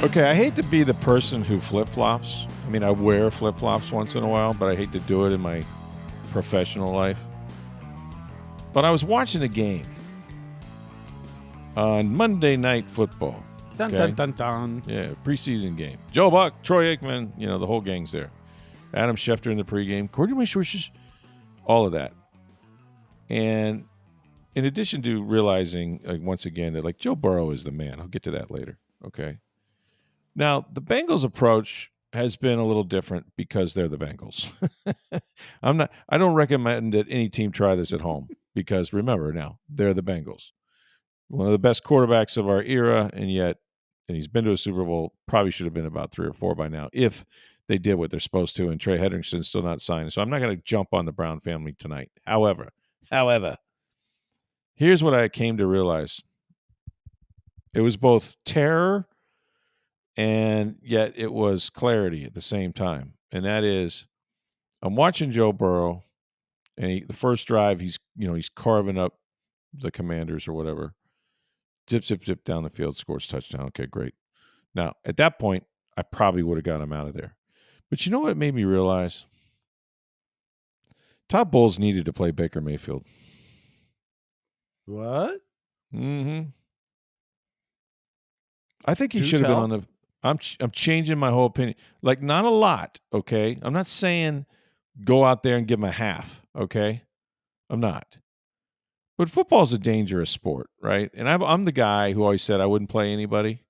Okay, I hate to be the person who flip-flops. I mean, I wear flip-flops once in a while, but I hate to do it in my professional life. But I was watching a game on Monday Night Football. Dun, Okay? dun, dun, dun. Yeah, preseason game. Joe Buck, Troy Aikman, the whole gang's there. Adam Schefter in the pregame. Coordinator wishes, all of that. And in addition to realizing, once again, that Joe Burrow is the man. I'll get to that later. Okay. Now, the Bengals' approach has been a little different because they're the Bengals. I don't recommend that any team try this at home because remember now, they're the Bengals. One of the best quarterbacks of our era, and he's been to a Super Bowl, probably should have been about 3 or 4 by now if they did what they're supposed to, and Trey Hendrickson's still not signed. So I'm not going to jump on the Brown family tonight. However, here's what I came to realize. It was both terror and yet it was clarity at the same time. And that is, I'm watching Joe Burrow, and the first drive, he's carving up the Commanders or whatever. Zip, zip, zip down the field, scores touchdown. Okay, great. Now, at that point, I probably would have got him out of there. But you know what it made me realize? Todd Bowles needed to play Baker Mayfield. What? Mm-hmm. I think he should have been on the. I'm changing my whole opinion. Not a lot, okay? I'm not saying go out there and give him a half, okay? I'm not. But football's a dangerous sport, right? And I'm the guy who always said I wouldn't play anybody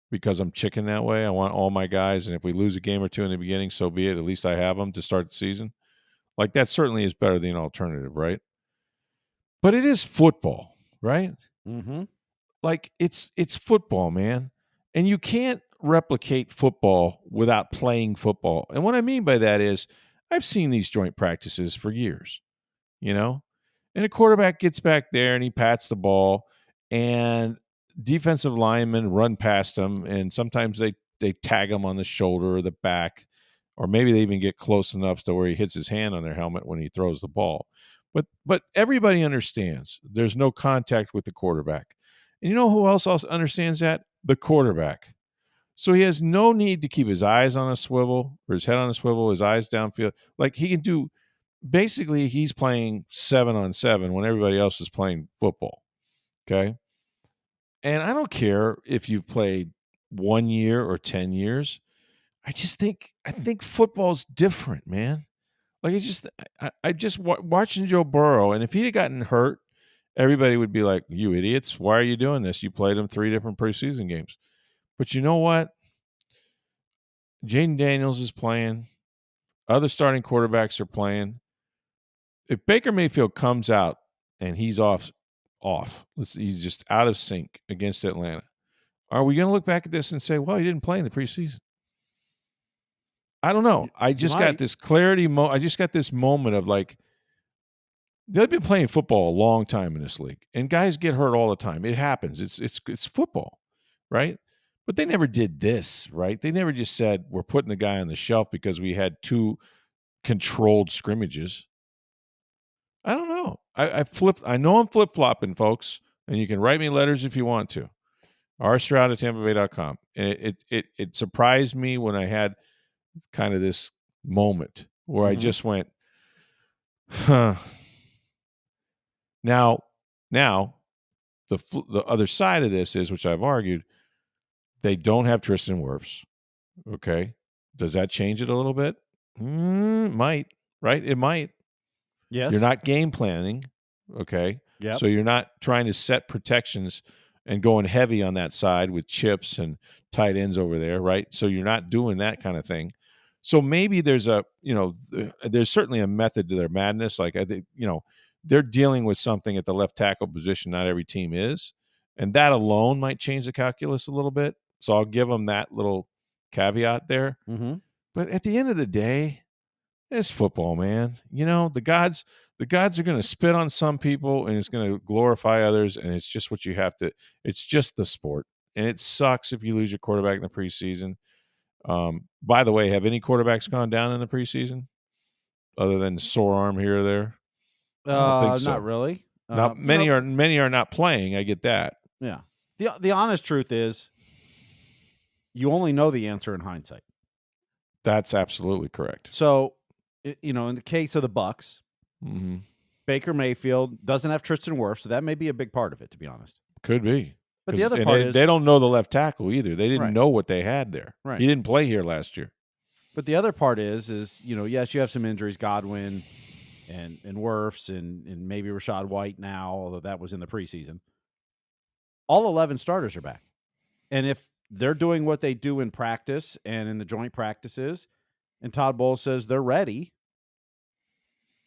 because I'm chicken that way. I want all my guys, and if we lose a game or two in the beginning, so be it. At least I have them to start the season. That certainly is better than an alternative, right? But it is football, right? Mm-hmm. It's football, man. And you can't replicate football without playing football. And what I mean by that is I've seen these joint practices for years, and a quarterback gets back there and he pats the ball and defensive linemen run past him, and sometimes they tag him on the shoulder or the back, or maybe they even get close enough to where he hits his hand on their helmet when he throws the ball. But everybody understands there's no contact with the quarterback. And you know who else understands that? The quarterback. So he has no need to keep his eyes on a swivel or his head on a swivel, his eyes downfield. He can do, basically, he's playing 7-on-7 when everybody else is playing football. Okay. And I don't care if you've played 1 year or 10 years. I think football's different, man. I just watching Joe Burrow, and if he had gotten hurt, everybody would be like, "You idiots! Why are you doing this? You played him 3 different preseason games." But you know what? Jaden Daniels is playing. Other starting quarterbacks are playing. If Baker Mayfield comes out and he's off, he's just out of sync against Atlanta, are we going to look back at this and say, "Well, he didn't play in the preseason"? I don't know. I just got this clarity. I just got this moment of they've been playing football a long time in this league, and guys get hurt all the time. It happens. It's football, right? But they never did this, right? They never just said we're putting the guy on the shelf because we had 2 controlled scrimmages. I don't know. I know I'm flip flopping, folks, and you can write me letters if you want to. rstroud@tampabay.com. And it surprised me when I had kind of this moment where I just went, huh. Now, the other side of this is, which I've argued, they don't have Tristan Wirfs. Okay, does that change it a little bit? Might, right? It might. Yes. You're not game planning. Okay. Yeah. So you're not trying to set protections and going heavy on that side with chips and tight ends over there, right? So you're not doing that kind of thing. So maybe there's there's certainly a method to their madness. I think, they're dealing with something at the left tackle position not every team is, and that alone might change the calculus a little bit. So I'll give them that little caveat there. Mm-hmm. But at the end of the day, it's football, man. The gods are going to spit on some people, and it's going to glorify others, and it's just what you have to. It's just the sport, and it sucks if you lose your quarterback in the preseason. By the way, have any quarterbacks gone down in the preseason other than sore arm here or there? I don't think so. Not really. Many are not playing. I get that. Yeah. The honest truth is, you only know the answer in hindsight. That's absolutely correct. So, in the case of the Bucs, Mm-hmm. Baker Mayfield doesn't have Tristan Wirfs, so that may be a big part of it, to be honest. Could be. But the other And part is they don't know the left tackle either. They didn't right, know what they had there. right. He didn't play here last year. But the other part is yes, you have some injuries, Godwin and Wirfs and maybe Rashad White now, although that was in the preseason. All 11 starters are back. And if they're doing what they do in practice and in the joint practices, and Todd Bowles says they're ready,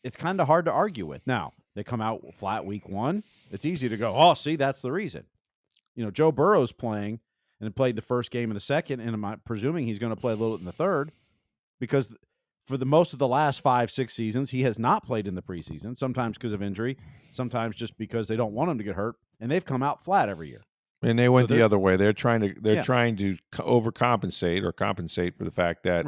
it's kind of hard to argue with. Now, they come out flat week 1. It's easy to go, oh, see, that's the reason. Joe Burrow's playing and played the first game in the second, and I'm presuming he's going to play a little in the third because for the most of the last 5-6 seasons, he has not played in the preseason, sometimes because of injury, sometimes just because they don't want him to get hurt, and they've come out flat every year. And they went the other way. They're trying to overcompensate or compensate for the fact that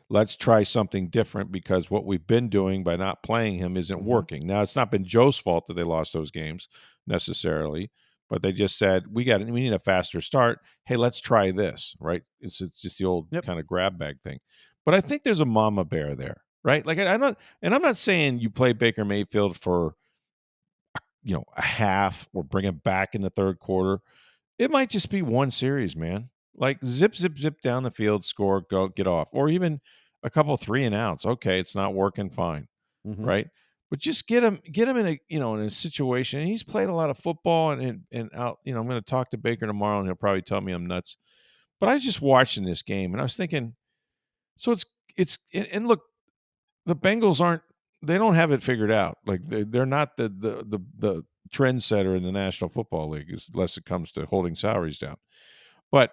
let's try something different because what we've been doing by not playing him isn't working. Now, it's not been Joe's fault that they lost those games necessarily, but they just said we need a faster start. Hey, let's try this, right? It's just the old kind of grab bag thing. But I think there's a mama bear there, right? Like I'm not saying you play Baker Mayfield for a half or bring him back in the third quarter. It might just be one series, man. Like zip, zip, zip down the field, score, go, get off, or even a couple 3-and-outs. Okay, it's not working, fine, right? But just get him in a situation. And he's played a lot of football, and out. I'm going to talk to Baker tomorrow, and he'll probably tell me I'm nuts. But I was just watching this game, and I was thinking, so and look, the Bengals they don't have it figured out. Like they're not the trendsetter in the National Football League, unless it comes to holding salaries down. But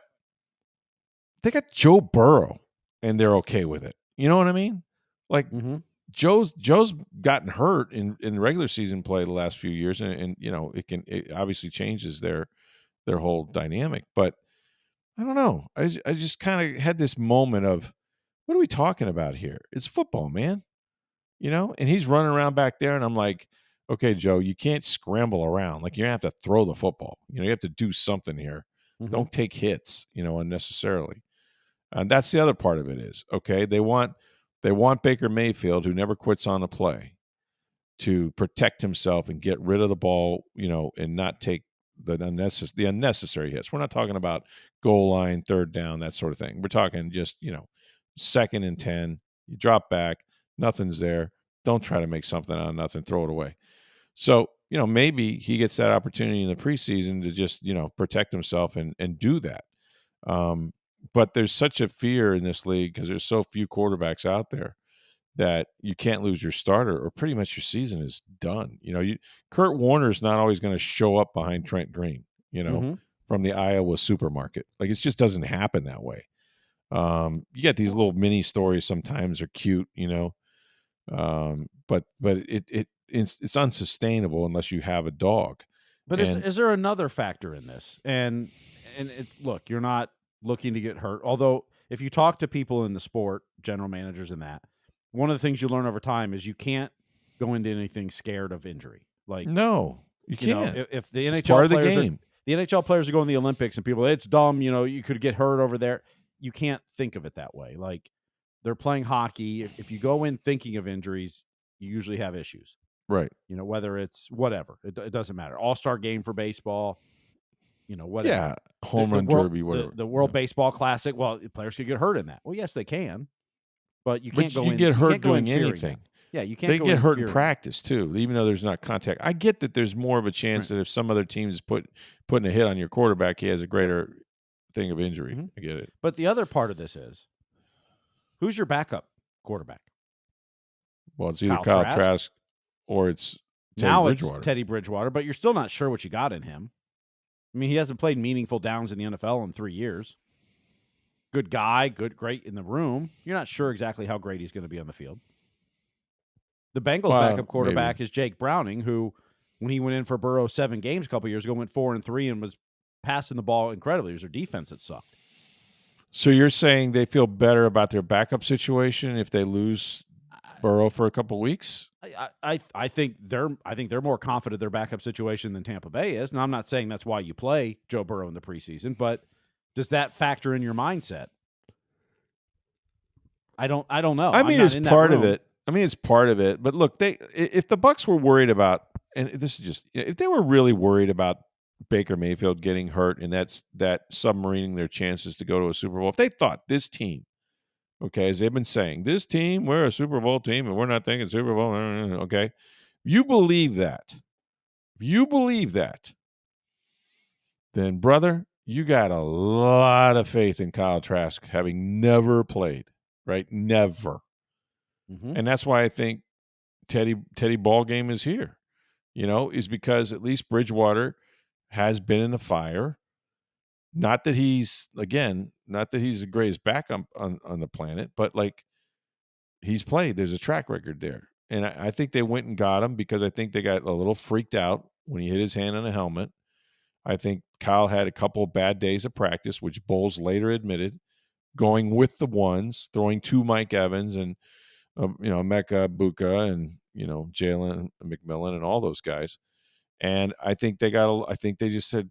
they got Joe Burrow, and they're okay with it. You know what I mean? Like Joe's gotten hurt in regular season play the last few years, and it obviously changes their whole dynamic. But I don't know. I just kind of had this moment of, what are we talking about here? It's football, man. And he's running around back there, and I'm like, okay, Joe, you can't scramble around. Like, you're going to have to throw the football. You have to do something here. Don't take hits, unnecessarily. And that's the other part of it is, okay, they want Baker Mayfield, who never quits on a play, to protect himself and get rid of the ball, and not take the unnecessary hits. We're not talking about goal line, third down, that sort of thing. We're talking just, 2nd and 10, you drop back, nothing's there. Don't try to make something out of nothing. Throw it away. So, maybe he gets that opportunity in the preseason to just, protect himself and do that. But there's such a fear in this league because there's so few quarterbacks out there that you can't lose your starter or pretty much your season is done. Kurt Warner's not always going to show up behind Trent Green, from the Iowa supermarket. Like, it just doesn't happen that way. You get these little mini stories sometimes are cute, but it's unsustainable unless you have a dog. But is there another factor in this? And it's, look, you're not looking to get hurt. Although if you talk to people in the sport, general managers and that, one of the things you learn over time is you can't go into anything scared of injury. Like, no, you can't. If the NHL it's part of the players game. the NHL players are going to the Olympics and people, it's dumb, you could get hurt over there. You can't think of it that way. Like, they're playing hockey. If you go in thinking of injuries, you usually have issues. Right. Whether it's whatever. It doesn't matter. All-star game for baseball, whatever. Yeah, home run derby, whatever. The World Baseball Classic, well, players could get hurt in that. Well, yes, they can. But you can't go in. Get hurt doing anything. Yeah, you can't. They get hurt in practice too, even though there's not contact. I get that there's more of a chance that if some other team is putting a hit on your quarterback, he has a greater thing of injury. I get it. But the other part of this is, who's your backup quarterback? Well, it's either Kyle Trask or it's Teddy Bridgewater. It's Teddy Bridgewater, but you're still not sure what you got in him. I mean, he hasn't played meaningful downs in the NFL in 3 years. Good guy, great in the room. You're not sure exactly how great he's going to be on the field. The Bengals' backup quarterback is Jake Browning, who, when he went in for Burrow 7 games a couple years ago, went 4-3 and was passing the ball incredibly. It was their defense that sucked. So you're saying they feel better about their backup situation if they lose Burrow for a couple weeks? I think they're more confident their backup situation than Tampa Bay is. Now, I'm not saying that's why you play Joe Burrow in the preseason, but Does that factor in your mindset? I don't know. I I'm mean, not it's in that part of room. it. I mean, it's part of it. But look, if the Bucs were worried about, and this is just, if they were really worried about Baker Mayfield getting hurt and that submarining their chances to go to a Super Bowl, if they thought this team, okay, as they've been saying, this team, we're a Super Bowl team and we're not thinking Super Bowl, okay, you believe that, then brother, you got a lot of faith in Kyle Trask having never played, right? Never. Mm-hmm. And that's why I think Teddy Ballgame is here, is because at least Bridgewater has been in the fire. Not that he's the greatest back on the planet, but like he's played. There's a track record there. And I think they went and got him because I think they got a little freaked out when he hit his hand on a helmet. I think Kyle had a couple of bad days of practice, which Bowles later admitted, going with the ones, throwing to Mike Evans and Mecca, Buka, and Jalen McMillan and all those guys. And I think they just said,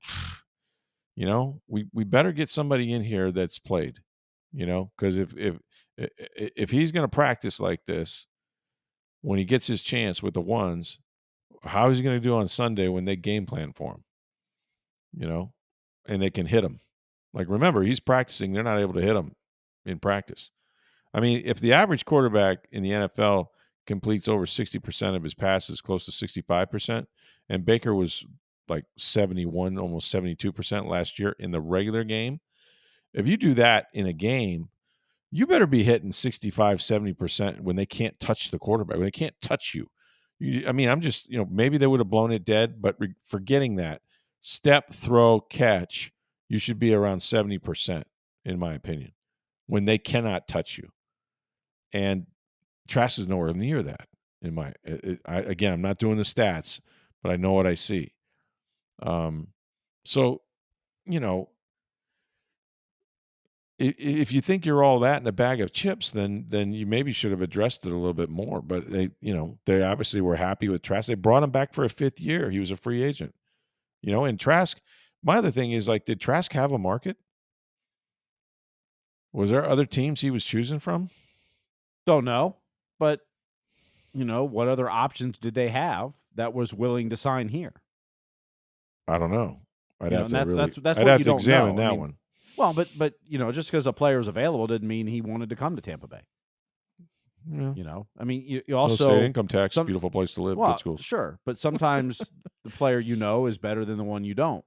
we better get somebody in here that's played, because if he's going to practice like this when he gets his chance with the ones, how is he going to do on Sunday when they game plan for him? And they can hit him. Like, remember, he's practicing. They're not able to hit him in practice. I mean, if the average quarterback in the NFL completes over 60% of his passes, close to 65%, and Baker was like 71, almost 72% last year in the regular game, if you do that in a game, you better be hitting 65, 70% when they can't touch the quarterback, when they can't touch you. I'm just, maybe they would have blown it dead, but forgetting that, step, throw, catch, you should be around 70%, in my opinion, when they cannot touch you. And Trask is nowhere near that. Again, I'm not doing the stats, but I know what I see. So, if you think you're all that in a bag of chips, then you maybe should have addressed it a little bit more. But they obviously were happy with Trask. They brought him back for a 5th year. He was a free agent. And Trask. My other thing is, like, did Trask have a market? Was there other teams he was choosing from? Don't know, but what other options did they have that was willing to sign here? I don't know. I'd have that's I'd what have you to don't examine know. that one. Well, but just because a player is available didn't mean he wanted to come to Tampa Bay. Yeah. You also low state income tax, beautiful place to live, good schools. Sure, but sometimes the player is better than the one you don't.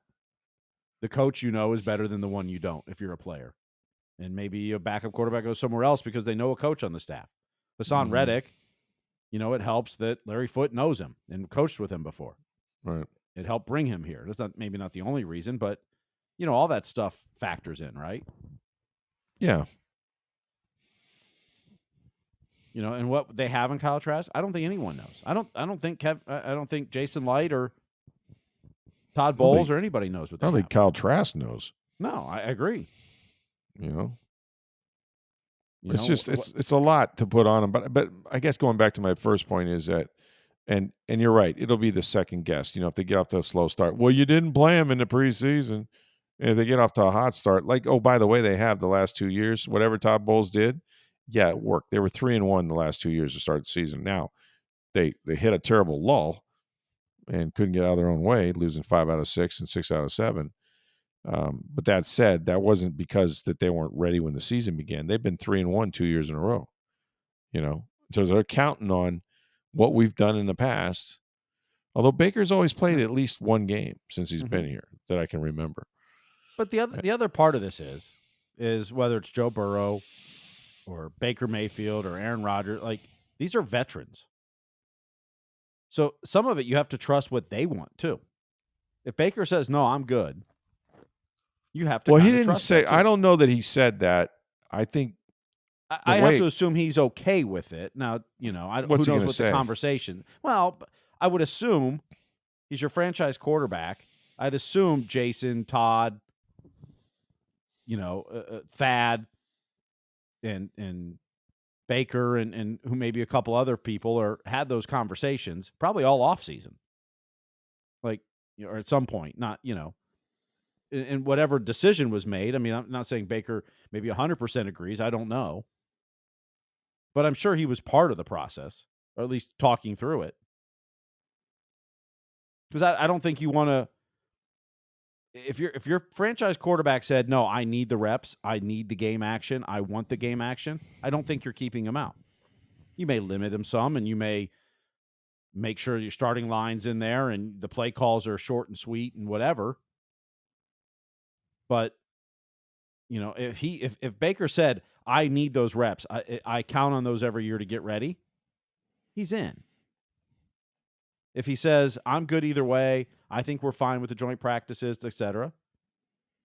The coach is better than the one you don't if you're a player. And maybe a backup quarterback goes somewhere else because they know a coach on the staff. Hassan Reddick, it helps that Larry Foote knows him and coached with him before. Right. It helped bring him here. That's maybe not the only reason, but all that stuff factors in, right? Yeah. And what they have in Kyle Trask, I don't think anyone knows. I don't think Jason Light or Todd Bowles or anybody knows what they have. I don't think Kyle Trask knows. No, I agree. It's just it's a lot to put on him. But I guess going back to my first point is that, and you're right, it'll be the second guess. If they get off to a slow start, well, you didn't play him in the preseason. And if they get off to a hot start, like, oh, by the way, they have the last 2 years, whatever Todd Bowles did, yeah, it worked. They were 3-1 the last 2 years to start the season. Now they hit a terrible lull and couldn't get out of their own way, losing 5 out of 6 and 6 out of 7. But that said, that wasn't because that they weren't ready when the season began. They've been 3-1 2 years in a row. So they're counting on what we've done in the past. Although Baker's always played at least one game since he's been here that I can remember. But the other part of this is whether it's Joe Burrow or Baker Mayfield or Aaron Rodgers, like, these are veterans. So some of it you have to trust what they want too. If Baker says, no, I'm good, you have to Well, he didn't trust say, that too. I don't know that he said that. I think I have to assume he's okay with it. Now, who knows what the conversation. Well, I would assume he's your franchise quarterback. I'd assume Jason, Todd, Thad, and Baker, and who maybe a couple other people had those conversations, probably all off season, like, or at some point, not and whatever decision was made. I mean, I'm not saying Baker maybe 100% agrees. I don't know. But I'm sure he was part of the process, or at least talking through it. Because I don't think you want to. If your franchise quarterback said, "No, I need the reps. I need the game action. I want the game action," I don't think you're keeping him out. You may limit him some, and you may make sure your starting line's in there and the play calls are short and sweet and whatever. But if Baker said, "I need those reps. I count on those every year to get ready," he's in. If he says, "I'm good either way. I think we're fine with the joint practices, etc."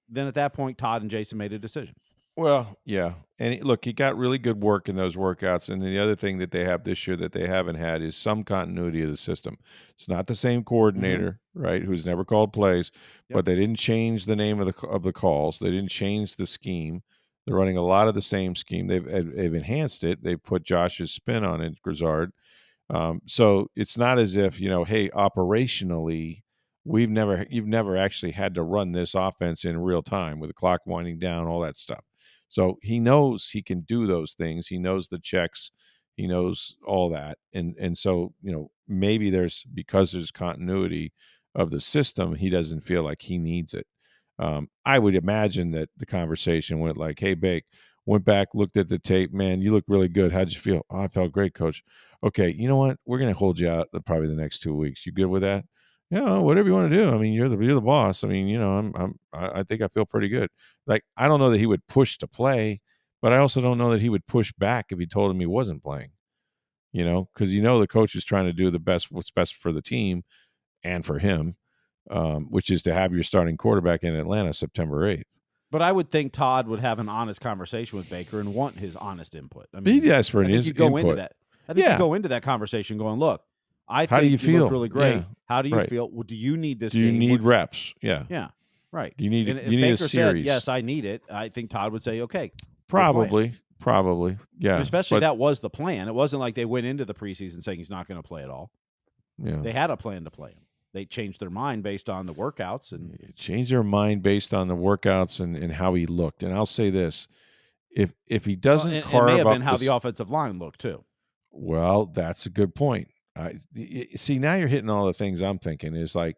Then at that point, Todd and Jason made a decision. Well, yeah. And look, he got really good work in those workouts. And the other thing that they have this year that they haven't had is some continuity of the system. It's not the same coordinator, right, who's never called plays, but they didn't change the name of the calls. They didn't change the scheme. They're running a lot of the same scheme. They've enhanced it. They put Josh's spin on it, Grizzard. So it's not as if, hey, operationally, you've never actually had to run this offense in real time with the clock winding down, all that stuff. So he knows he can do those things. He knows the checks. He knows all that. And so, maybe because there's continuity of the system, he doesn't feel like he needs it. I would imagine that the conversation went like, "Hey, Bake, went back, looked at the tape. Man, you look really good. How'd you feel?" "Oh, I felt great, coach." "Okay, you know what? We're going to hold you out probably the next 2 weeks. You good with that?" "Yeah, whatever you want to do. I mean, you're the boss. I mean, I think I feel pretty good." Like, I don't know that he would push to play, but I also don't know that he would push back if he told him he wasn't playing. Because the coach is trying to do what's best for the team and for him, which is to have your starting quarterback in Atlanta September 8th. But I would think Todd would have an honest conversation with Baker and want his honest input. I mean, He'd ask for I think you go into that. I think you go into that conversation going, "Look, I How do you think you feel? looked really great. Yeah, How do you right. feel? Well, do you need this Do you game? need reps?" Yeah. Yeah, right. You need And if you need Baker a said, series. "Yes, I need it," I think Todd would say, "Okay, we're playing." Probably. Yeah. And especially but, that was the plan. It wasn't like they went into the preseason saying he's not going to play at all. yeah. They had a plan to play him. They changed their mind based on the workouts and Change their mind based on the workouts and how he looked. And I'll say this: if he doesn't it carve may have up been how the offensive line looked too. well, that's a good point. See, now you're hitting all the things I'm thinking. Is like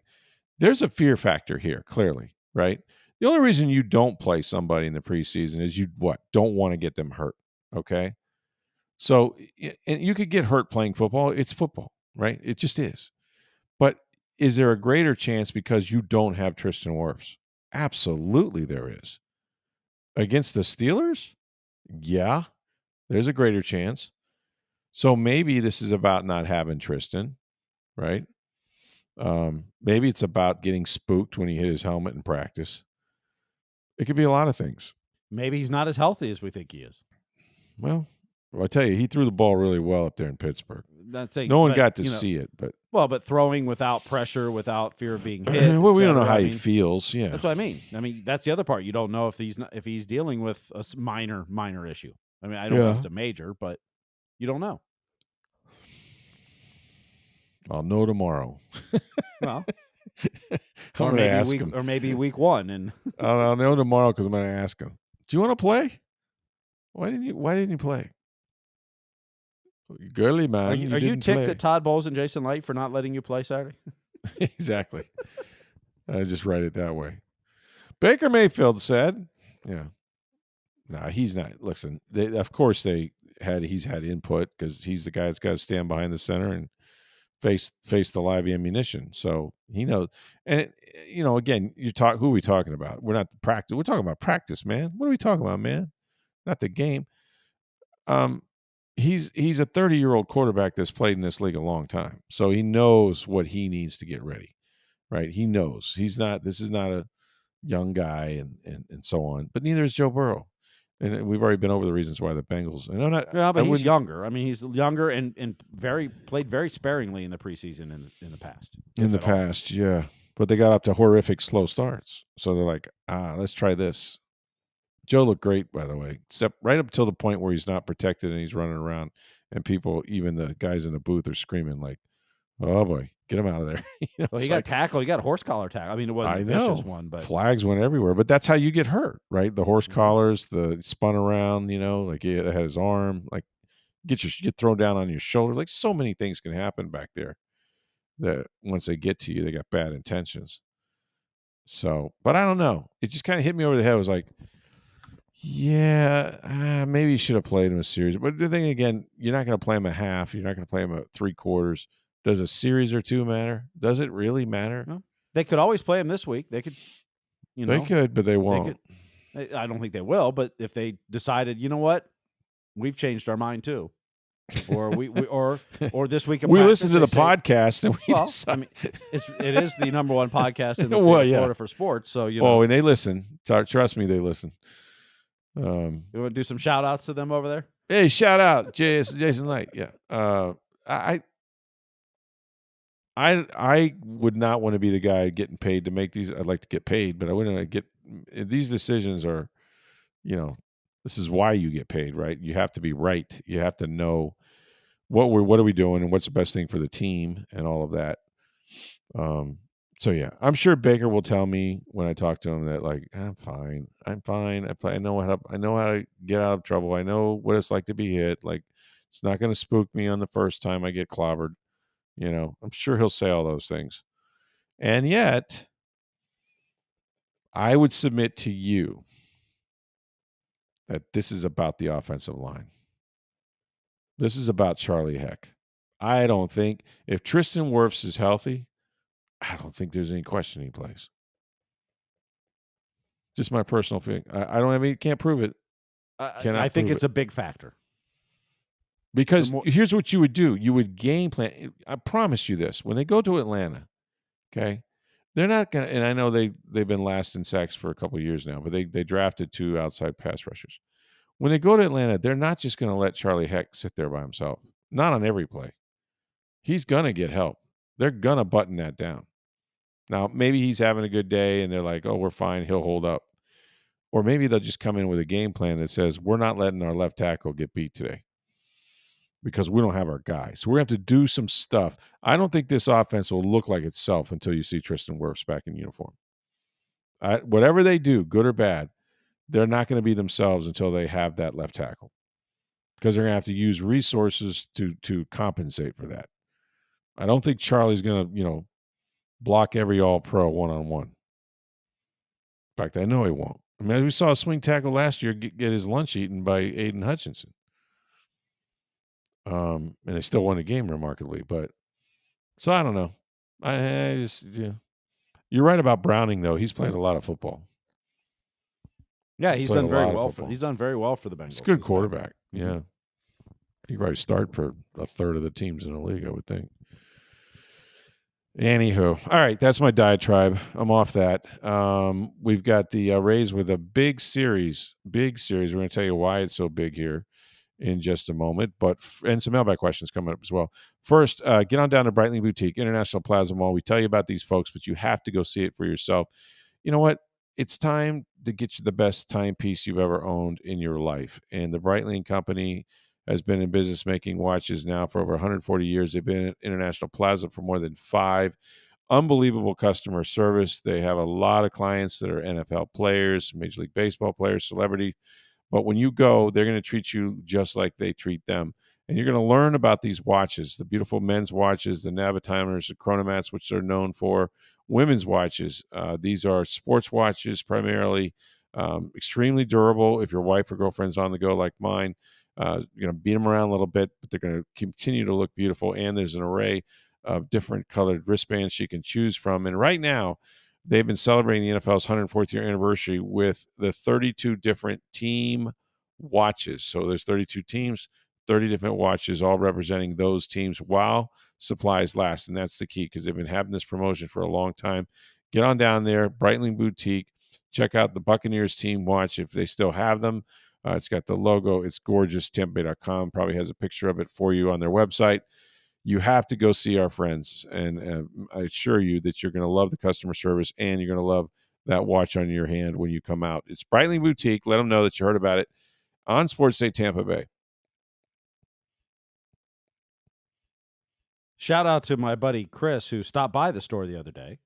there's a fear factor here, clearly, right? The only reason you don't play somebody in the preseason is you don't want to get them hurt. Okay, so and you could get hurt playing football. It's football, right? It just is. But is there a greater chance because you don't have Tristan Wirfs? Absolutely, there is. Against the Steelers? Yeah, there's a greater chance. So maybe this is about not having Tristan, right? Maybe it's about getting spooked when he hit his helmet in practice. It could be a lot of things. Maybe he's not as healthy as we think he is. Well, I tell you, he threw the ball really well up there in Pittsburgh. Not saying No one got to see it, but but throwing without pressure, without fear of being hit. well, we don't know how he feels. Yeah, that's what I mean. I mean, that's the other part. You don't know if he's dealing with a minor issue. I mean, I don't know if it's a major, but you don't know. I'll know tomorrow. Well, or maybe week one, and I'll know tomorrow because I'm going to ask him. "Do you want to play? Why didn't you play?" "Girly man, are you ticked play. at Todd Bowles and Jason Light for not letting you play Saturday?" Exactly. I just write it that way. Baker Mayfield said, "Yeah, no, he's not. Listen, of course he's had input because he's the guy that's got to stand behind the center and face the live ammunition. So he knows. And again, who are we talking about? We're not practice. We're talking about practice, man. What are we talking about, man? Not the game. He's a 30-year-old quarterback that's played in this league a long time, so he knows what he needs to get ready, right? He knows this is not a young guy and so on, but neither is Joe Burrow. And we've already been over the reasons why the Bengals. And I'm not. Yeah, but he's younger. I mean, he's younger and played very sparingly in the preseason in the past. In the past, yeah. But they got up to horrific slow starts, so they're like, let's try this. Joe looked great, by the way, except right up till the point where he's not protected and he's running around, and people, even the guys in the booth, are screaming like, Oh boy, get him out of there. Well, he got tackled. He got a horse collar tackle. I mean, it wasn't a vicious one, but flags went everywhere. But that's how you get hurt, right? The horse Mhm. collars, the spun around. Like he had his arm, like get thrown down on your shoulder. Like so many things can happen back there. That once they get to you, they got bad intentions. So, but I don't know. It just kind of hit me over the head. I was like, yeah, maybe you should have played him a series. But the thing again, you're not going to play him a half. You're not going to play him at 3/4. Does a series or two matter? Does it really matter? no. They could always play him this week. They could, They could, but they won't. I don't think they will. But if they decided, you know what, we've changed our mind too, or or this week in we practice, listen to they the say, podcast and we well, decide. I mean, it is the number one podcast in the state Well, of yeah. Florida for sports. So you know, and they listen. Trust me, they listen. you want to do some shout outs to them over there? Hey, shout out Jason Light. Yeah. I would not want to be the guy getting paid to make these. I'd like to get paid, but I wouldn't get these decisions are, this is why you get paid, right? You have to be right. You have to know what are we doing and what's the best thing for the team and all of that. So yeah, I'm sure Baker will tell me when I talk to him that like I'm fine. I know how to get out of trouble. I know what it's like to be hit. Like it's not going to spook me on the first time I get clobbered. I'm sure he'll say all those things. And yet, I would submit to you that this is about the offensive line. This is about Charlie Heck. I don't think if Tristan Wirfs is healthy, I don't think there's any question he plays. Just my personal feeling. I don't have any, can't prove it. I think it's a big factor. Because here's what you would do. You would game plan. I promise you this. When they go to Atlanta, okay, they're not going to, and I know they've been last in sacks for a couple of years now, but they drafted 2 outside pass rushers. When they go to Atlanta, they're not just going to let Charlie Heck sit there by himself. Not on every play. He's going to get help. They're going to button that down. Now, maybe he's having a good day and they're like, oh, we're fine. He'll hold up. Or maybe they'll just come in with a game plan that says, we're not letting our left tackle get beat today because we don't have our guy. So we're going to have to do some stuff. I don't think this offense will look like itself until you see Tristan Wirfs back in uniform. Whatever they do, good or bad, they're not going to be themselves until they have that left tackle because they're going to have to use resources to compensate for that. I don't think Charlie's going to, block every all-pro one-on-one. In fact, I know he won't. I mean, we saw a swing tackle last year get his lunch eaten by Aiden Hutchinson. And they still won the game remarkably. But so I don't know. I just, You're right about Browning, though. He's played a lot of football. Yeah, he's done very well for the Bengals. He's a good quarterback. Yeah. He'd probably start for a third of the teams in the league, I would think. Anywho, all right, that's my diatribe. I'm off that. We've got the Rays with a big series. We're going to tell you why it's so big here in just a moment, and some mailbag questions coming up as well. First, get on down to Breitling Boutique, International Plaza Mall. We tell you about these folks, but you have to go see it for yourself. You know what? It's time to get you the best timepiece you've ever owned in your life. And the Breitling Company has been in business making watches now for over 140 years. They've been at International Plaza for more than 5. Unbelievable customer service. They have a lot of clients that are NFL players, Major League Baseball players, celebrity. But when you go, they're going to treat you just like they treat them. And you're going to learn about these watches, the beautiful men's watches, the Navitimeters, the Chronomats, which they're known for, women's watches. These are sports watches primarily, extremely durable. If your wife or girlfriend's on the go like mine, you're going to beat them around a little bit, but they're going to continue to look beautiful. And there's an array of different colored wristbands she can choose from. And right now, they've been celebrating the NFL's 104th year anniversary with the 32 different team watches. So there's 32 teams, 30 different watches, all representing those teams while supplies last. And that's the key because they've been having this promotion for a long time. Get on down there, Breitling Boutique. Check out the Buccaneers team watch if they still have them. It's got the logo. It's gorgeous. TampaBay.com probably has a picture of it for you on their website. You have to go see our friends, and I assure you that you're going to love the customer service and you're going to love that watch on your hand when you come out. It's Breitling Boutique. Let them know that you heard about it on Sports Day Tampa Bay. Shout out to my buddy Chris, who stopped by the store the other day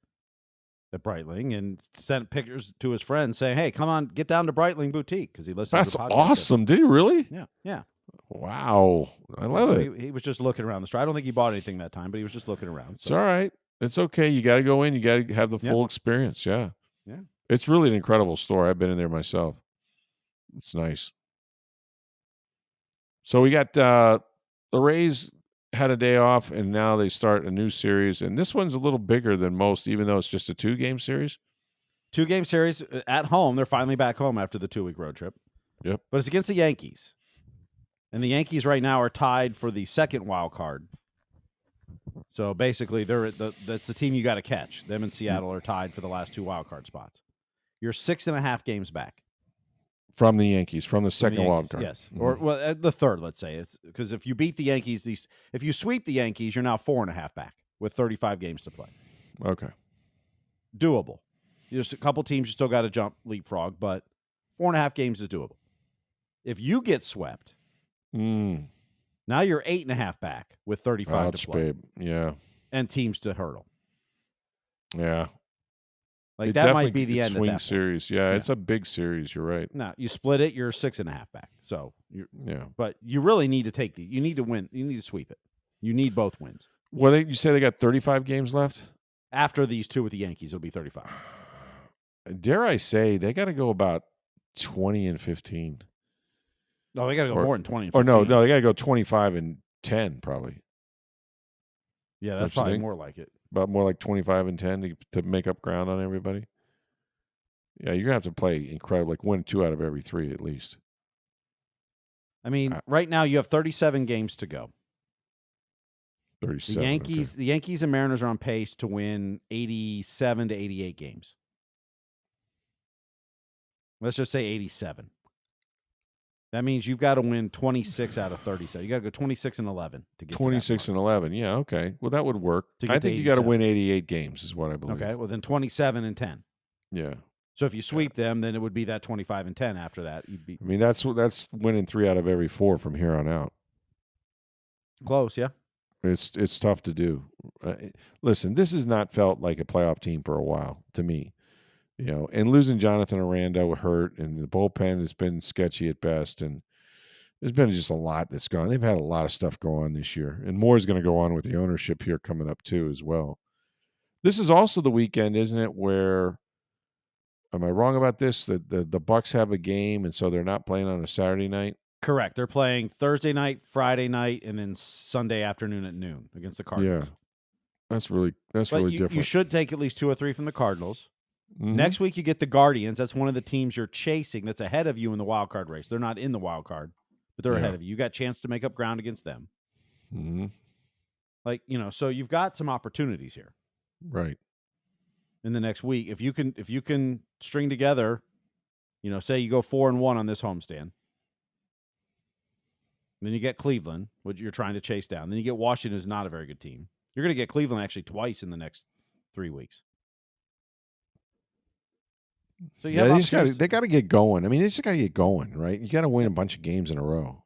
at Breitling and sent pictures to his friends saying, "Hey, come on, get down to Breitling Boutique," because he listens That's to the podcast. awesome. Did he really? Yeah. Wow. I love it. He was just looking around the store. I don't think he bought anything that time, but he was just looking around. It's all right. It's okay. You got to go in. You got to have the full experience. Yeah. Yeah. It's really an incredible store. I've been in there myself. It's nice. So we got the Rays had a day off, and now they start a new series. And this one's a little bigger than most, even though it's just a 2-game series. 2-game series at home. They're finally back home after the 2-week road trip. Yep. But it's against the Yankees. And the Yankees right now are tied for the second wild card. So basically, that's the team you got to catch. Them and Seattle are tied for the last 2 wild card spots. You're 6.5 games back from the Yankees, from the second wild card. Yes, or the third. Let's say it's because if you beat the Yankees, if you sweep the Yankees, you're now 4.5 back with 35 games to play. Okay, doable. There's a couple teams you still got to leapfrog, but 4.5 games is doable. If you get swept. Now you're 8.5 back with 35 to play. Babe. Yeah. And teams to hurdle. Yeah. Like that might be the end of that swing series. Yeah, it's a big series. You're right. No, you split it, you're 6.5 back. So yeah. But you really need to you need to win. You need to sweep it. You need both wins. Well, you say they got 35 games left? After these 2 with the Yankees, it'll be 35. Dare I say they got to go about 20-15. No, they got to go more than 20 and 15. Or no, they got to go 25-10 probably. Yeah, that's probably more like it. About more like 25-10 to make up ground on everybody. Yeah, you're going to have to play incredible, like win 2 out of every 3 at least. I mean, right now you have 37 games to go. 37. The Yankees and Mariners are on pace to win 87 to 88 games. Let's just say 87. That means you've got to win 26 out of 37. You got to go 26-11 to get 26-11. Yeah, okay. Well, that would work. I think you got to win 88 games, is what I believe. Okay. Well, then 27-10. Yeah. So if you sweep them, then it would be that 25-10 after that. You'd be. I mean, that's winning 3 out of every 4 from here on out. Close, yeah. It's tough to do. Listen, this has not felt like a playoff team for a while to me. And losing Jonathan Aranda hurt, and the bullpen has been sketchy at best, and there's been just a lot that's gone. They've had a lot of stuff go on this year, and more is going to go on with the ownership here coming up too as well. This is also the weekend, isn't it, where, am I wrong about this, that the Bucs have a game, and so they're not playing on a Saturday night? Correct. They're playing Thursday night, Friday night, and then Sunday afternoon at noon against the Cardinals. Yeah, that's really different. You should take at least 2 or 3 from the Cardinals. Mm-hmm. Next week, you get the Guardians. That's one of the teams you're chasing that's ahead of you in the wild card race. They're not in the wild card, but they're ahead of you. You got a chance to make up ground against them. Mm-hmm. So you've got some opportunities here. Right. In the next week, if you can string together, say you go 4-1 on this homestand. Then you get Cleveland, which you're trying to chase down. Then you get Washington, who's not a very good team. You're going to get Cleveland actually twice in the next 3 weeks. So they got to get going. I mean, they just got to get going, right? You got to win a bunch of games in a row.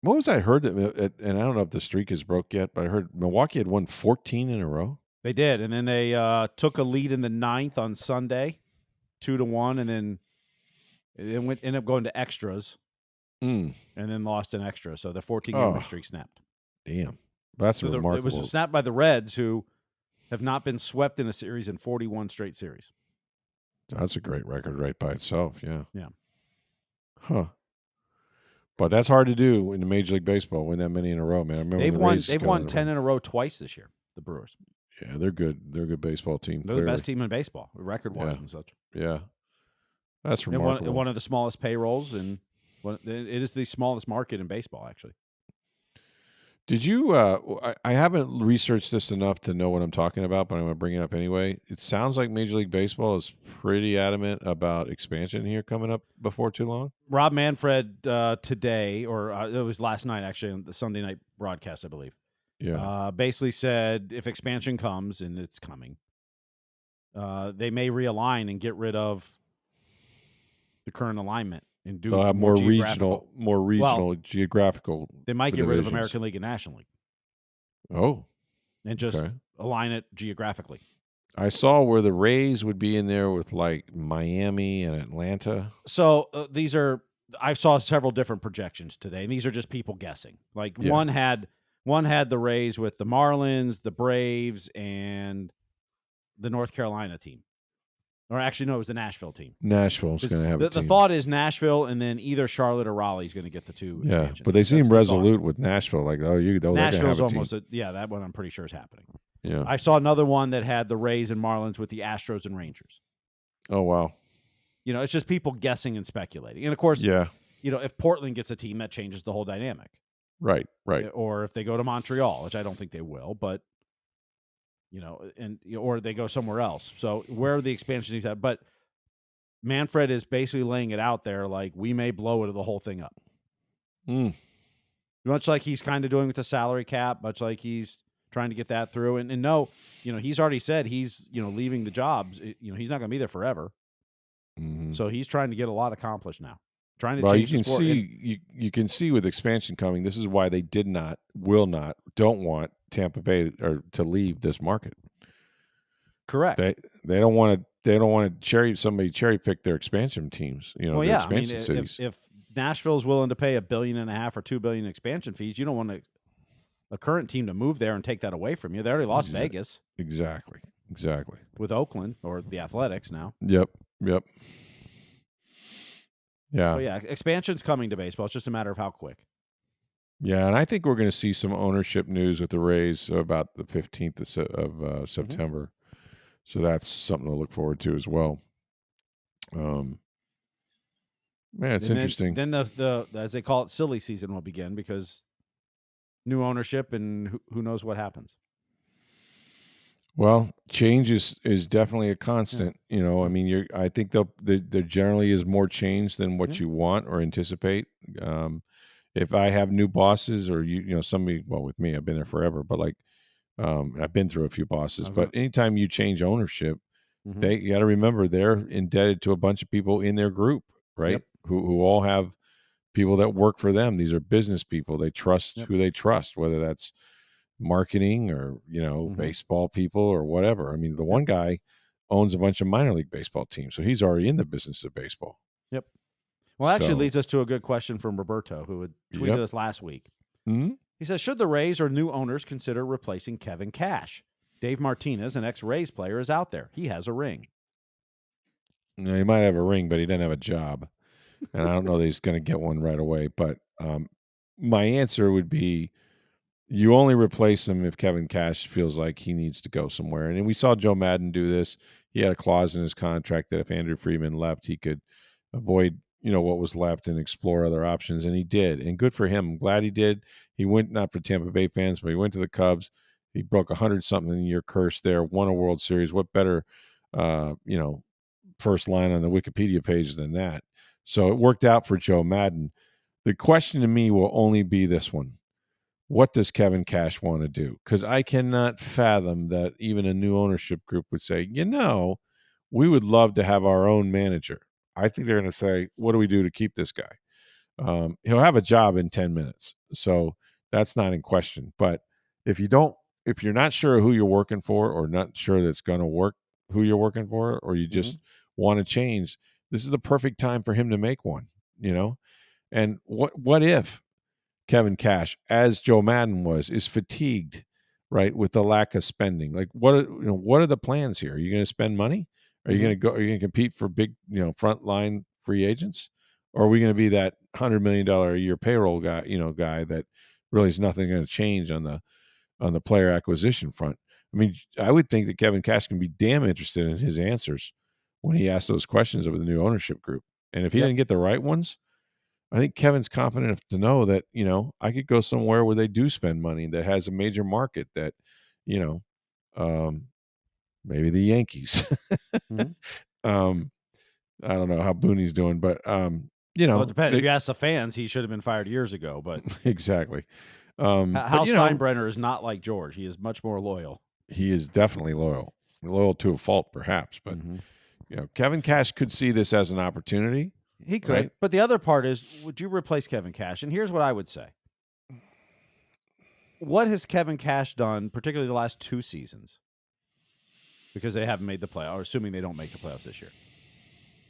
What was I heard and I don't know if the streak is broke yet, but I heard Milwaukee had won 14 in a row. They did, and then they took a lead in the 9th on Sunday, 2-1, and then it ended up going to extras, and then lost an extra. So the 14-game streak snapped. Damn, that's remarkable. It was snapped by the Reds, who have not been swept in a series in 41 straight series. That's a great record right by itself, yeah. Yeah. Huh. But that's hard to do in the Major League Baseball, win that many in a row, man. I remember they've won 10 in a row twice this year, the Brewers. Yeah, they're good. They're a good baseball team. They're the best team in baseball, record-wise and such. Yeah. That's remarkable. One of the smallest payrolls, and it is the smallest market in baseball, actually. Did you I haven't researched this enough to know what I'm talking about, but I'm going to bring it up anyway. It sounds like Major League Baseball is pretty adamant about expansion here coming up before too long. Rob Manfred today, or it was last night actually, on the Sunday night broadcast, I believe. Yeah. Basically said if expansion comes, and it's coming, they may realign and get rid of the current alignment and do They'll have more more geographical. regional geographical. They might get rid of divisions. American League and National League Oh, and just okay. align it geographically. I saw where the Rays would be in there with like Miami and Atlanta. So these are, I saw several different projections today, and these are just people guessing. Like Yeah. one had the Rays with the Marlins, the Braves, and the North Carolina team. Or actually, no, it was the Nashville team. Nashville's going to have a The team. thought is Nashville, and then either Charlotte or Raleigh is going to get the two expansion. But they teams. seem That's the resolute with Nashville. Like, oh, they're going to have Nashville's a almost team. that one I'm pretty sure is happening. Yeah. I saw another one that had the Rays and Marlins with the Astros and Rangers. Oh, wow. It's just people guessing and speculating. And of course, if Portland gets a team, that changes the whole dynamic. Right. Or if they go to Montreal, which I don't think they will, but or they go somewhere else. So where are the expansion teams at? But Manfred is basically laying it out there like we may blow the whole thing up. Much like he's kind of doing with the salary cap, much like he's trying to get that through. And no, he's already said he's, leaving the jobs. He's not going to be there forever. Mm-hmm. So he's trying to get a lot accomplished now. Trying to change the sport. You can see with expansion coming, this is why they don't want Tampa Bay to leave this market. Correct. They don't want to cherry pick their expansion teams. Cities. If Nashville's willing to pay $1.5 billion or $2 billion expansion fees, you don't want a current team to move there and take that away from you. They already lost Vegas. Exactly. With Oakland or the Athletics now. Yep. Yeah. But expansion's coming to baseball. It's just a matter of how quick. Yeah, and I think we're going to see some ownership news with the Rays about the 15th of September. Mm-hmm. So that's something to look forward to as well. It's interesting. Then the as they call it, silly season will begin because new ownership and who knows what happens. Well, change is definitely a constant. Yeah. I mean, I think there generally is more change than what you want or anticipate. If I have new bosses or somebody, well, with me, I've been there forever, but like I've been through a few bosses. But anytime you change ownership, you got to remember they're indebted to a bunch of people in their group, right? Yep. Who all have people that work for them. These are business people. They trust who they trust, whether that's marketing or baseball people or whatever. I mean, the one guy owns a bunch of minor league baseball teams, so he's already in the business of baseball. Yep. Well, actually leads us to a good question from Roberto, who had tweeted us last week. Mm-hmm. He says, should the Rays or new owners consider replacing Kevin Cash? Dave Martinez, an ex-Rays player, is out there. He has a ring. No, he might have a ring, but he doesn't have a job. And I don't know that he's going to get one right away. But my answer would be you only replace him if Kevin Cash feels like he needs to go somewhere. And we saw Joe Madden do this. He had a clause in his contract that if Andrew Friedman left, he could avoid what was left and explore other options. And he did. And good for him. I'm glad he did. He went not for Tampa Bay fans, but he went to the Cubs. He broke 100-something year curse there, won a World Series. What better, first line on the Wikipedia page than that? So it worked out for Joe Madden. The question to me will only be this one. What does Kevin Cash want to do? Because I cannot fathom that even a new ownership group would say, we would love to have our own manager. I think they're going to say, what do we do to keep this guy? He'll have a job in 10 minutes. So that's not in question. But if you're not sure who you're working for or not sure that's going to work, who you're working for, or you just want to change, this is the perfect time for him to make one, And what if Kevin Cash, as Joe Madden was, is fatigued, right, with the lack of spending? Like, what are the plans here? Are you going to spend money? Are you going to go? Are you going to compete for big, frontline free agents, or are we going to be that $100 million a year payroll guy, guy that really is nothing going to change on the player acquisition front? I mean, I would think that Kevin Cash can be damn interested in his answers when he asks those questions of the new ownership group. And if he didn't get the right ones, I think Kevin's confident enough to know that, I could go somewhere where they do spend money that has a major market that, maybe the Yankees. I don't know how Booney's doing, but, well, it depends. If you ask the fans, he should have been fired years ago, but exactly. Hal Steinbrenner is not like George. He is much more loyal. He is definitely loyal to a fault, perhaps, but Kevin Cash could see this as an opportunity. He could. Right? But the other part is, would you replace Kevin Cash? And here's what I would say. What has Kevin Cash done, particularly the last 2 seasons, because they haven't made the playoffs, or assuming they don't make the playoffs this year,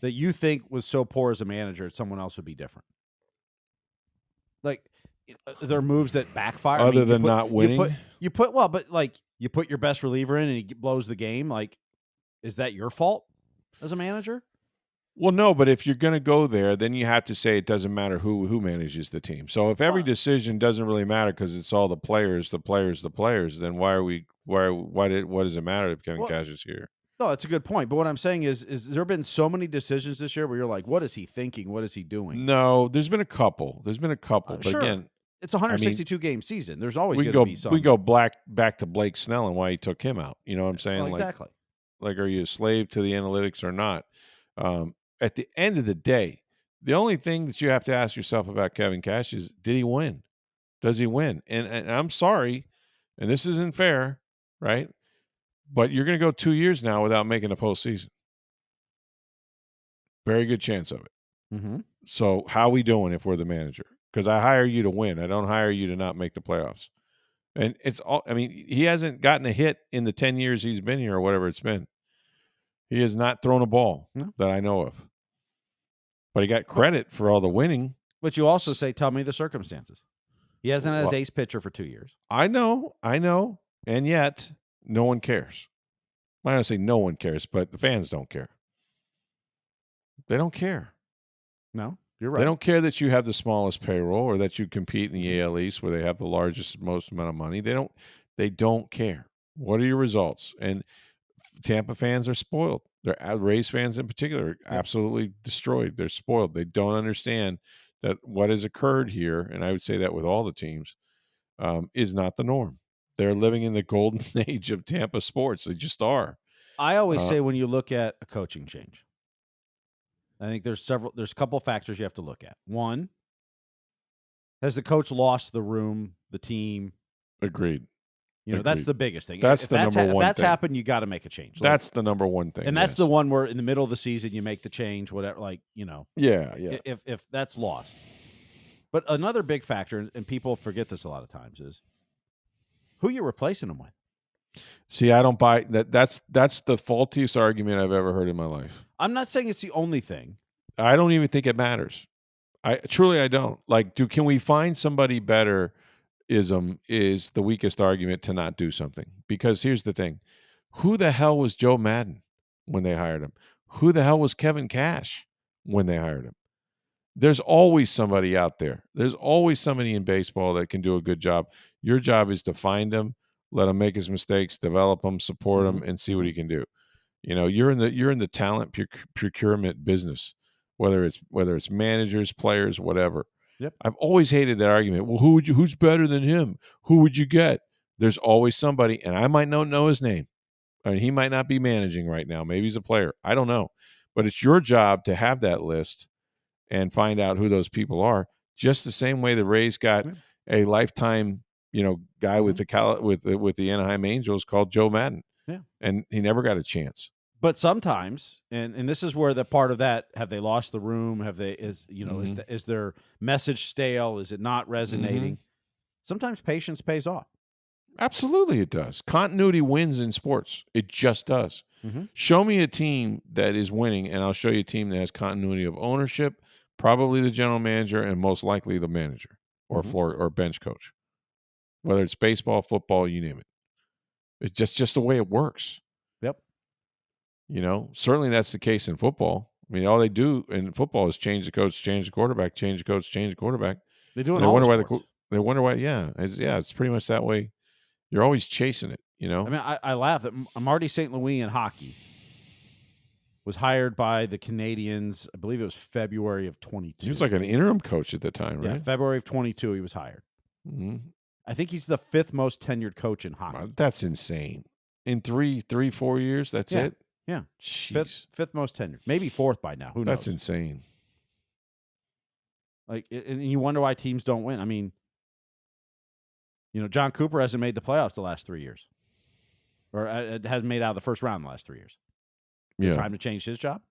that you think was so poor as a manager, someone else would be different? Like, there are moves that backfire. Other than not winning? You put your best reliever in and he blows the game. Like, is that your fault as a manager? Well, no, but if you're going to go there, then you have to say it doesn't matter who manages the team. So if every decision doesn't really matter because it's all the players, then what does it matter if Kevin Cash is here? No, that's a good point. But what I'm saying is there have been so many decisions this year where you're like, what is he thinking? What is he doing? No, there's been a couple. But sure. Again, it's a 162 game season. There's always going to be some. We go back to Blake Snell and why he took him out. You know what I'm saying? Well, exactly. Like, are you a slave to the analytics or not? At the end of the day, the only thing that you have to ask yourself about Kevin Cash is, did he win? Does he win? And I'm sorry, and this isn't fair, right? But you're going to go 2 years now without making a postseason. Very good chance of it. Mm-hmm. So how are we doing if we're the manager? Because I hire you to win. I don't hire you to not make the playoffs. And it's all. I mean, he hasn't gotten a hit in the 10 years he's been here or whatever it's been. He has not thrown a ball that I know of. But he got credit for all the winning. But you also say, tell me the circumstances. He hasn't had his ace pitcher for 2 years. I know. And yet, no one cares. I don't say no one cares, but the fans don't care. They don't care. No, you're right. They don't care that you have the smallest payroll or that you compete in the AL East where they have the most amount of money. They don't care. What are your results? And Tampa fans are spoiled. They're Rays fans in particular are absolutely destroyed. They're spoiled. They don't understand that what has occurred here, and I would say that with all the teams, is not the norm. They're living in the golden age of Tampa sports. They just are. I always say when you look at a coaching change, I think there's a couple factors you have to look at. One, has the coach lost the room, the team? Agreed. That's the biggest thing. That's the number one thing. If that's happened, you got to make a change. That's the number one thing. And that's the one where in the middle of the season you make the change, whatever, Yeah. If that's lost. But another big factor, and people forget this a lot of times, is who you're replacing them with. See, I don't buy that. That's the faultiest argument I've ever heard in my life. I'm not saying it's the only thing. I don't even think it matters. I don't. Like, can we find somebody better? Is the weakest argument to not do something. Because here's the thing. Who the hell was Joe Madden when they hired him? Who the hell was Kevin Cash when they hired him? There's always somebody out there. There's always somebody in baseball that can do a good job. Your job is to find him, let him make his mistakes, develop him, support him, and see what he can do. You're in the talent procurement business, whether it's managers, players, whatever. Yep. I've always hated that argument. Well, who's better than him? Who would you get? There's always somebody, and I might not know his name. I mean, he might not be managing right now. Maybe he's a player. I don't know. But it's your job to have that list and find out who those people are. Just the same way the Rays got a lifetime, guy with the Anaheim Angels called Joe Madden. Yeah. And he never got a chance. But sometimes, and this is where the part of that, have they lost the room? Have they, is their message stale? Is it not resonating? Mm-hmm. Sometimes patience pays off. Absolutely it does. Continuity wins in sports. It just does. Mm-hmm. Show me a team that is winning, and I'll show you a team that has continuity of ownership, probably the general manager, and most likely the manager or floor or bench coach. Whether it's baseball, football, you name it. It's just the way it works. Yep. Certainly that's the case in football. I mean, all they do in football is change the coach, change the quarterback, change the coach, change the quarterback. They do it all sports. They wonder why. Yeah, it's pretty much that way. You're always chasing it. I mean, I laugh that Marty St. Louis in hockey was hired by the Canadians. I believe it was February of 22. He was like an interim coach at the time, right? Yeah, February of 22, he was hired. Mm-hmm. I think he's the 5th most tenured coach in hockey. That's insane. In 4 years, that's it? Yeah. Jeez. Fifth most tenured. Maybe 4th by now. Who knows? That's insane. And you wonder why teams don't win. I mean, John Cooper hasn't made the playoffs the last 3 years. Or hasn't made out of the first round the last 3 years. Is it time to change his job?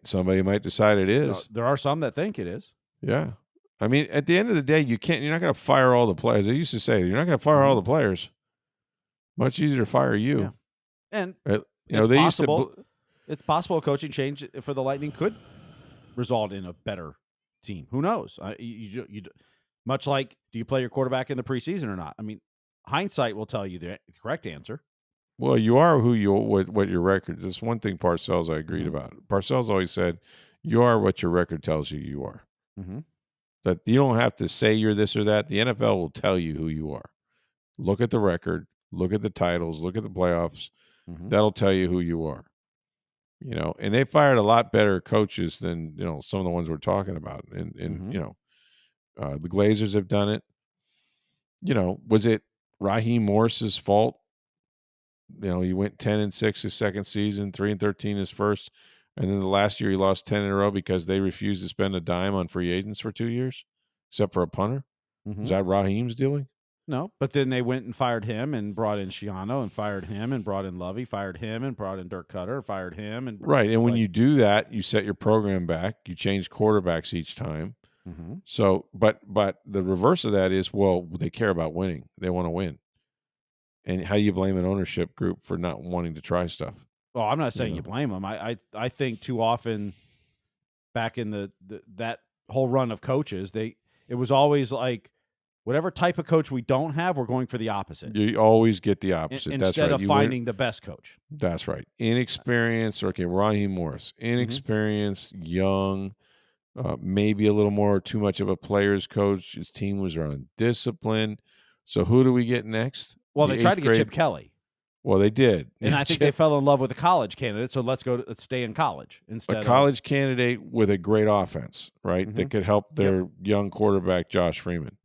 Somebody might decide it is. There are some that think it is. Yeah. I mean, at the end of the day, you're not going to fire all the players. They used to say, you're not going to fire all the players. Much easier to fire you. Yeah. And they used to. It's possible a coaching change for the Lightning could result in a better team. Who knows? You much like, do you play your quarterback in the preseason or not? I mean, hindsight will tell you the correct answer. Well, you are what your record. That's one thing Parcells I agreed about. Parcells always said, you are what your record tells you are. Mm-hmm. That you don't have to say you're this or that. The NFL will tell you who you are. Look at the record. Look at the titles. Look at the playoffs. That'll tell you who you are. And they fired a lot better coaches than some of the ones we're talking about. And the Glazers have done it. Was it Raheem Morris's fault? He went 10-6 his second season, 3-13 his first, and then the last year he lost 10 in a row because they refused to spend a dime on free agents for 2 years, except for a punter. Is that Raheem's doing? No, but then they went and fired him and brought in Schiano and fired him and brought in Lovey, fired him and brought in Dirk Cutter, fired him. And right, and when you do that, you set your program back. You change quarterbacks each time. So, but the reverse of that is, well, they care about winning. They want to win. And how do you blame an ownership group for not wanting to try stuff? Well, I'm not saying you blame them. I think too often back in that whole run of coaches, it was always like, whatever type of coach we don't have, we're going for the opposite. You always get the opposite. Instead of finding the best coach. That's right. Inexperienced. Okay, Raheem Morris. Inexperienced, young, maybe a little more too much of a player's coach. His team was undisciplined. So who do we get next? Well, they tried to get Chip Kelly. Well, they did. And I think they fell in love with a college candidate, so let's stay in college instead. A college candidate with a great offense, right? That could help their young quarterback, Josh Freeman.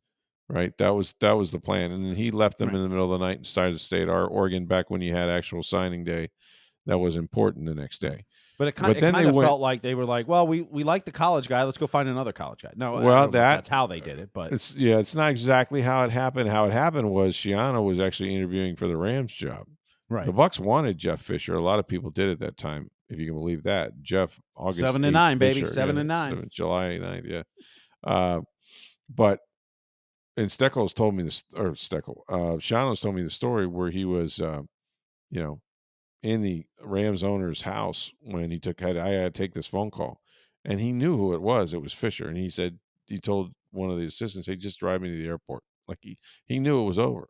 Right, that was the plan, and then he left them in the middle of the night and started to stay at Oregon back when you had actual signing day. That was important the next day. But it kind of felt like they were like, well, we like the college guy, let's go find another college guy. No, well, that's how they did it, but it's not exactly how it happened. How it happened was Schiano was actually interviewing for the Rams job. Right, the Bucs wanted Jeff Fisher. A lot of people did at that time, if you can believe that. Jeff August 7-9, baby, 7-9, July 9th, yeah. But. And Steckel's told me this, or Schiano's told me the story where he was, in the Rams owner's house when I had to take this phone call, and he knew who it was. It was Fisher, and he said he told one of the assistants, "Hey, just drive me to the airport." Like he knew it was over.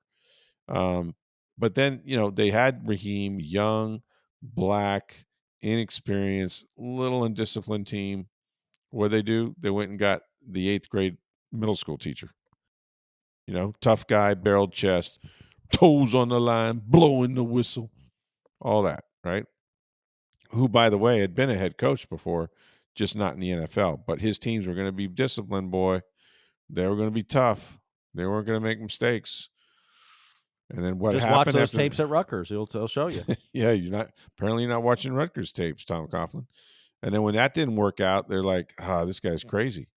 But then they had Raheem, young, black, inexperienced, little undisciplined team. What they do? They went and got the 8th grade middle school teacher. Tough guy, barreled chest, toes on the line, blowing the whistle, all that, right? Who, by the way, had been a head coach before, just not in the NFL. But his teams were going to be disciplined, boy. They were going to be tough. They weren't going to make mistakes. And then what just happened? Just watch those tapes at Rutgers. He'll show you. Yeah, you're not watching Rutgers tapes, Tom Coughlin. And then when that didn't work out, they're like, this guy's crazy,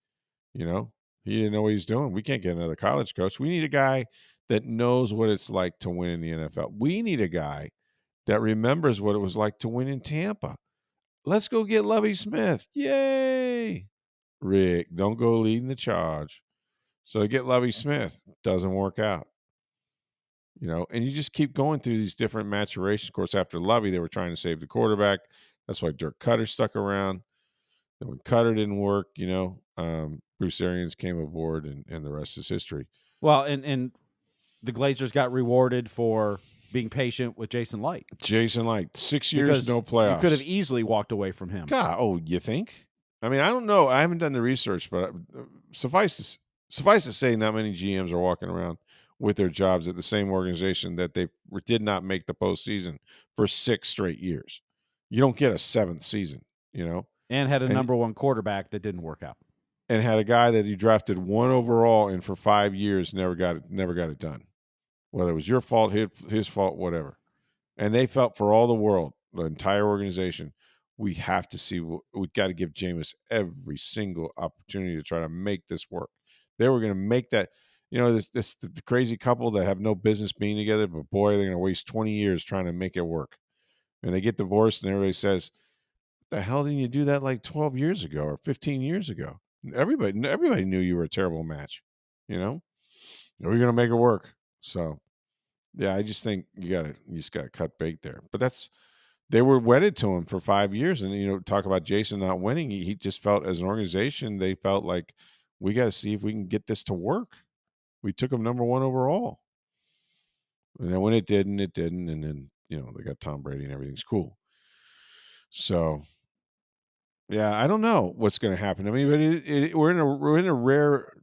He didn't know what he's doing. We can't get another college coach. We need a guy that knows what it's like to win in the NFL. We need a guy that remembers what it was like to win in Tampa. Let's go get Lovie Smith. Yay! Rick, don't go leading the charge. So get Lovie Smith. Doesn't work out. And you just keep going through these different maturations. Of course, after Lovie, they were trying to save the quarterback. That's why Dirk Cutter stuck around. Then when Cutter didn't work, Bruce Arians came aboard, and the rest is history. Well, and the Glazers got rewarded for being patient with Jason Light. 6 years, no playoffs. You could have easily walked away from him. God, you think? I mean, I don't know. I haven't done the research, but suffice to say, not many GMs are walking around with their jobs at the same organization that they did not make the postseason for 6 straight years. You don't get a 7th season, And had a number 1 quarterback that didn't work out. And had a guy that he drafted 1 overall and for 5 years never got it done. Whether it was your fault, his fault, whatever. And they felt for all the world, the entire organization, we got to give Jameis every single opportunity to try to make this work. They were going to make that, the crazy couple that have no business being together, but boy, they're going to waste 20 years trying to make it work. And they get divorced, and everybody says, the hell didn't you do that like 12 years ago or 15 years ago? Everybody knew you were a terrible match, you know? We're going to make it work. So, yeah, I just think you just got to cut bait there. But they were wedded to him for 5 years. And, talk about Jason not winning. He just felt, as an organization, they felt like, we got to see if we can get this to work. We took him number 1 overall. And then when it didn't. And then, they got Tom Brady and everything's cool. So, yeah, I don't know what's going to happen. I mean, but we're in a rare.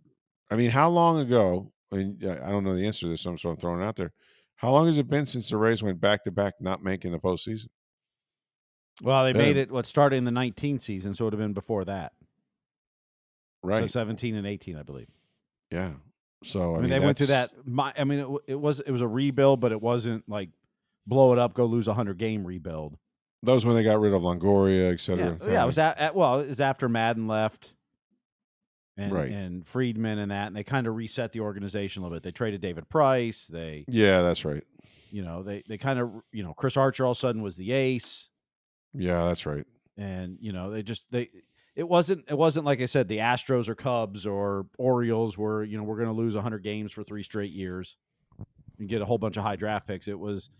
I mean, how long ago? And I don't know the answer to this, so I'm throwing it out there. How long has it been since the Rays went back to back, not making the postseason? Well, they made it. What started in the 19 season, so it would have been before that, right? So 17 and 18, I believe. Yeah. So I mean they went through that. It was a rebuild, but it wasn't like blow it up, go lose 100-game rebuild. That was when they got rid of Longoria, et cetera. Yeah, it was it was after Madden left, and right. and Friedman and that, and they kind of reset the organization a little bit. They traded David Price. Yeah, that's right. They kind of Chris Archer all of a sudden was the ace. Yeah, that's right. And it wasn't like I said, the Astros or Cubs or Orioles were we're going to lose 100 games for 3 straight years and get a whole bunch of high draft picks. It was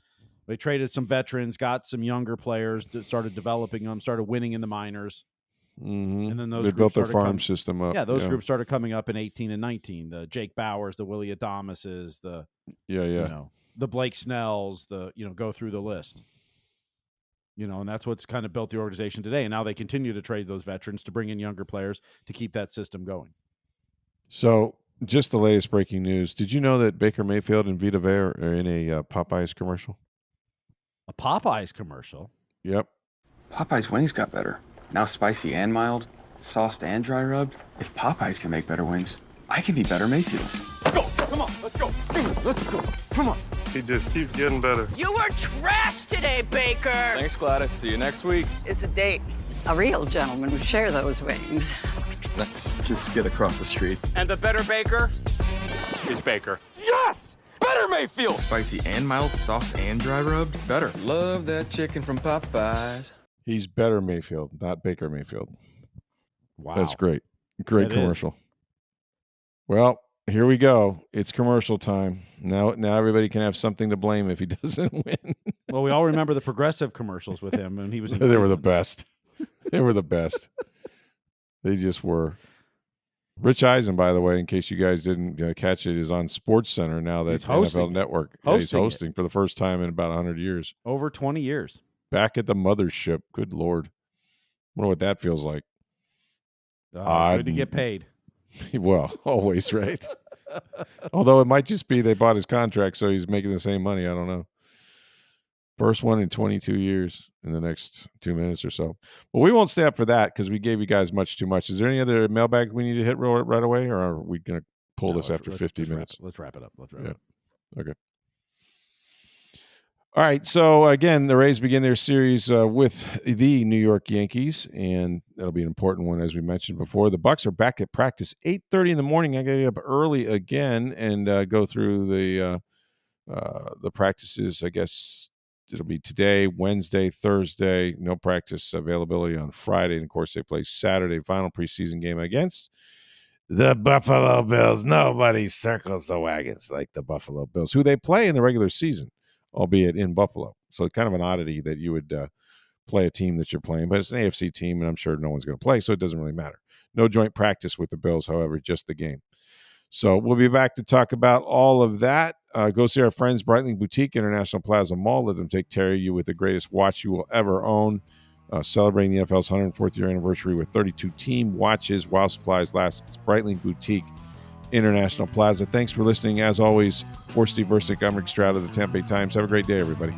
they traded some veterans, got some younger players, started developing them, started winning in the minors. Mm-hmm. And then they built their farm system up. Yeah, those groups started coming up in 18 and 19. The Jake Bowers, the Willie Adameses, the the Blake Snells, go through the list. And that's what's kind of built the organization today. And now they continue to trade those veterans to bring in younger players to keep that system going. So, just the latest breaking news. Did you know that Baker Mayfield and Vita Vea are in a Popeyes commercial? A Popeyes commercial? Yep. Popeyes wings got better. Now spicy and mild, sauced and dry rubbed. If Popeyes can make better wings, I can be better Mayfield. Let's go. Come on. Let's go. Let's go. Come on. He just keeps getting better. You were trash today, Baker. Thanks, Gladys. See you next week. It's a date. A real gentleman would share those wings. Let's just get across the street. And the better Baker is Baker. Yes! Better Mayfield! Spicy and mild, sauced and dry rubbed. Better. Love that chicken from Popeyes. He's better Mayfield, not Baker Mayfield. Wow. That's great. Great commercial. Well, here we go. It's commercial time. Now everybody can have something to blame if he doesn't win. Well, we all remember the Progressive commercials with him, and he was. They were the best. They were the best. They just were. Rich Eisen, by the way, in case you guys didn't catch it, is on SportsCenter now. That NFL Network. He's hosting for the first time in about 100 years. Over 20 years. Back at the mothership. Good Lord. Wonder what that feels like. Good to get paid. Well, always, right? Although it might just be they bought his contract, so he's making the same money. I don't know. First one in 22 years in the next 2 minutes or so. But we won't stay up for that because we gave you guys much too much. Is there any other mailbag we need to hit right away, or are we going to pull this after 50 minutes? Let's wrap it up. Okay. All right. So, again, the Rays begin their series with the New York Yankees, and that'll be an important one, as we mentioned before. The Bucs are back at practice 8:30 in the morning. I got to get up early again and go through the practices. I guess it'll be today, Wednesday, Thursday. No practice availability on Friday. And, of course, they play Saturday, final preseason game against the Buffalo Bills. Nobody circles the wagons like the Buffalo Bills, who they play in the regular season, albeit in Buffalo. So it's kind of an oddity that you would play a team that you're playing. But it's an AFC team, and I'm sure no one's going to play, so it doesn't really matter. No joint practice with the Bills, however, just the game. So we'll be back to talk about all of that. Go see our friends, Breitling Boutique, International Plaza Mall. Let them take care of you with the greatest watch you will ever own. Celebrating the NFL's 104th year anniversary with 32 team watches while supplies last. It's Breitling Boutique, International Plaza. Thanks for listening. As always, for Steve Versnick, I'm Rick Stroud of the Tampa Bay Times. Have a great day, everybody.